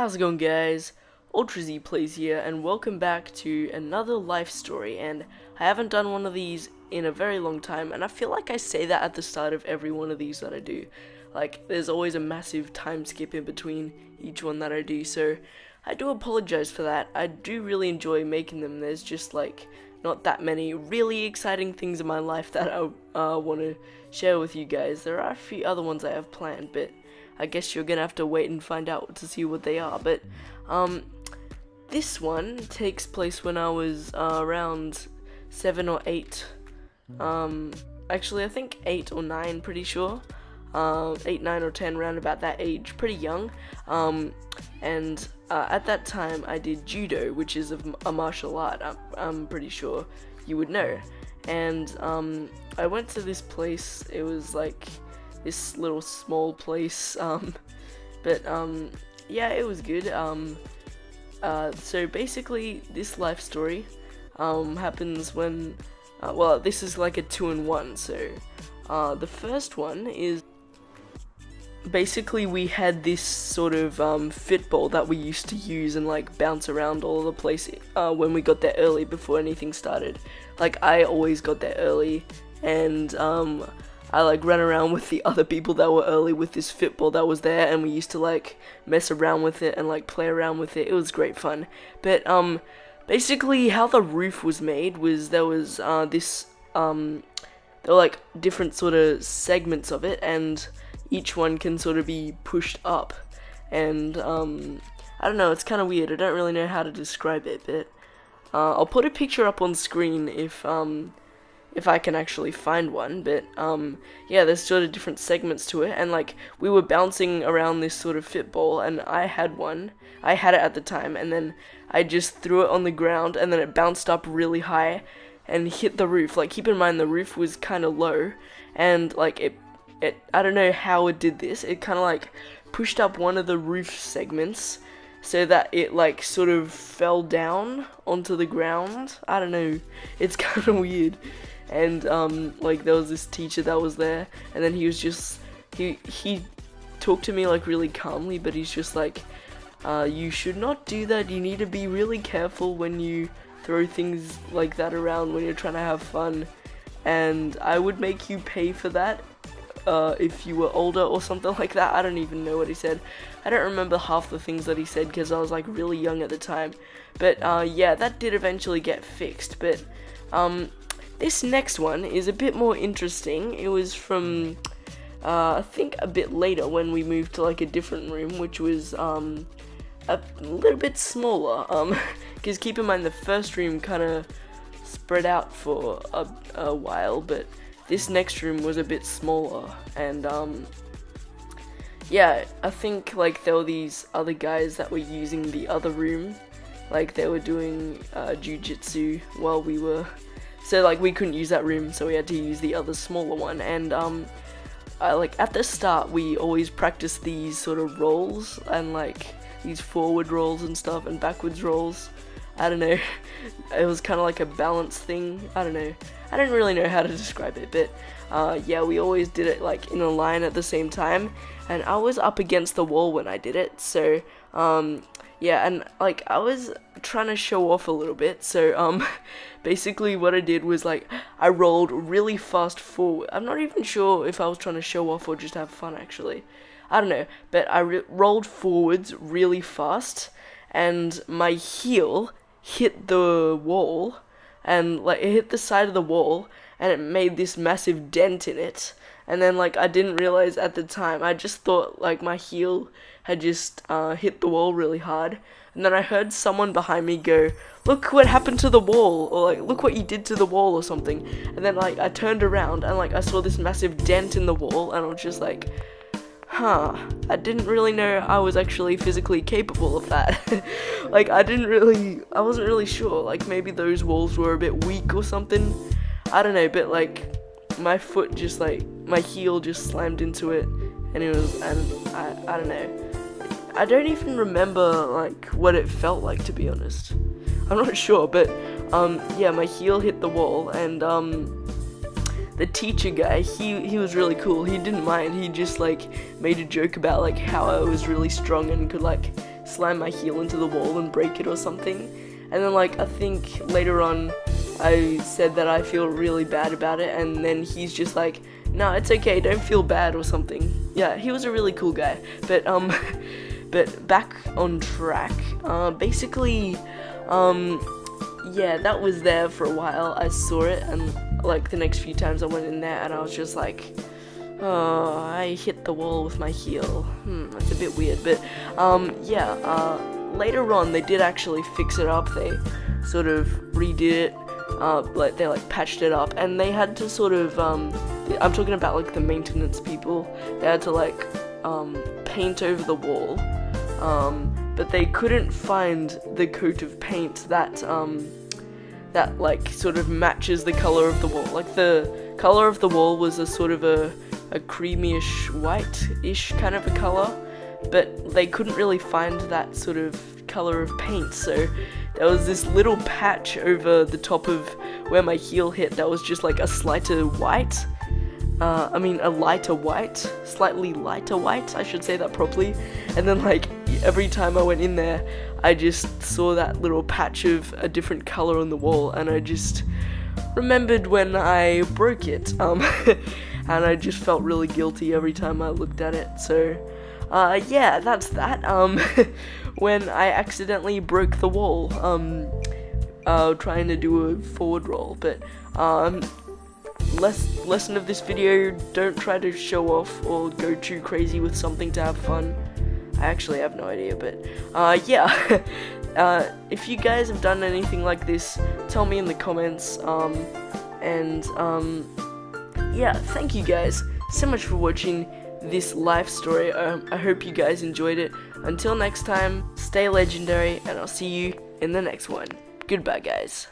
How's it going, guys? Ultra Z Plays here, and welcome back to another life story. And I haven't done one of these in a very long time, and I feel like I say that at the start of every one of these that I do. Like, there's always a massive time skip in between each one that I do, so I do apologize for that. I do really enjoy making them. There's just like not that many really exciting things in my life that I want to share with you guys. There are a few other ones I have planned, but I guess you're gonna have to wait and find out to see what they are. But this one takes place when I was around 7 or 8. Actually, I think 8 or 9, pretty sure. 8, 9, or 10, round about that age, pretty young. And at that time, I did judo, which is a martial art. I'm pretty sure you would know. And I went to this place. It was like this little small place, but yeah, it was good. So basically, this life story happens when, well, this is like a 2-in-1. So the first one is basically we had this sort of fitball that we used to use and like bounce around all over the place when we got there early before anything started. Like, I always got there early, and I like ran around with the other people that were early with this fitball that was there, and we used to like mess around with it and like play around with it. It was great fun. But basically how the roof was made was there was this there were like different sort of segments of it, and each one can sort of be pushed up. And I don't know, it's kind of weird. I don't really know how to describe it, but I'll put a picture up on screen if I can actually find one. But yeah, there's sort of different segments to it, and like we were bouncing around this sort of fitball, and I had it at the time, and then I just threw it on the ground, and then it bounced up really high and hit the roof. Like, keep in mind the roof was kind of low, and like it I don't know how it did this. It kind of like pushed up one of the roof segments so that it like sort of fell down onto the ground. I don't know, it's kind of weird. And like there was this teacher that was there, and then he was just he talked to me like really calmly, but he's just like, you should not do that. You need to be really careful when you throw things like that around when you're trying to have fun, and I would make you pay for that if you were older or something like that. I don't even know what he said. I don't remember half the things that he said because I was like really young at the time. But yeah, that did eventually get fixed. But this next one is a bit more interesting. It was from I think a bit later when we moved to like a different room, which was a little bit smaller. Because keep in mind the first room kind of spread out for a while, but this next room was a bit smaller. And yeah, I think like there were these other guys that were using the other room, like they were doing jujitsu while we were, so like we couldn't use that room, so we had to use the other smaller one. And like at the start we always practiced these sort of rolls, and like these forward rolls and stuff, and backwards rolls. I don't know, it was kind of like a balance thing. I don't know, I don't really know how to describe it, but yeah, we always did it like in a line at the same time, and I was up against the wall when I did it. So yeah, and like I was trying to show off a little bit. So basically what I did was like I rolled really fast forward. I'm not even sure if I was trying to show off or just have fun, actually. I don't know, but I rolled forwards really fast, and my heel hit the wall, and like it hit the side of the wall, and it made this massive dent in it. And then like I didn't realize at the time, I just thought like my heel had just hit the wall really hard. And then I heard someone behind me go, "Look what happened to the wall," or like, "Look what you did to the wall," or something. And then like I turned around, and like I saw this massive dent in the wall, and I was just like, I didn't really know I was actually physically capable of that. Like I wasn't really sure. Like maybe those walls were a bit weak or something. I don't know, but like my foot just like, my heel just slammed into it, and I don't know. I don't even remember like what it felt like, to be honest. I'm not sure, but yeah, my heel hit the wall, and the teacher guy, he was really cool. He didn't mind. He just like made a joke about like how I was really strong and could like slam my heel into the wall and break it or something. And then like I think later on I said that I feel really bad about it, and then he's just like, no, it's okay, don't feel bad or something. Yeah, he was a really cool guy. But but back on track. Basically, yeah, that was there for a while. I saw it, and like the next few times I went in there, and I was just like, oh, I hit the wall with my heel. That's a bit weird. But yeah, later on they did actually fix it up. They sort of redid it. Like they like patched it up, and they had to sort of I'm talking about like the maintenance people. They had to like paint over the wall, but they couldn't find the coat of paint that that like sort of matches the color of the wall. Like the color of the wall was a sort of a creamyish white-ish kind of a color, but they couldn't really find that sort of color of paint, so there was this little patch over the top of where my heel hit that was just like a slighter white. A lighter white, slightly lighter white, I should say that properly. And then like every time I went in there, I just saw that little patch of a different color on the wall, and I just remembered when I broke it, and I just felt really guilty every time I looked at it. So yeah, that's that. When I accidentally broke the wall, trying to do a forward roll. But lesson of this video: don't try to show off or go too crazy with something to have fun. I actually have no idea, but yeah. If you guys have done anything like this, tell me in the comments. Yeah, thank you guys so much for watching this life story. I hope you guys enjoyed it. Until next time, stay legendary, and I'll see you in the next one. Goodbye, guys.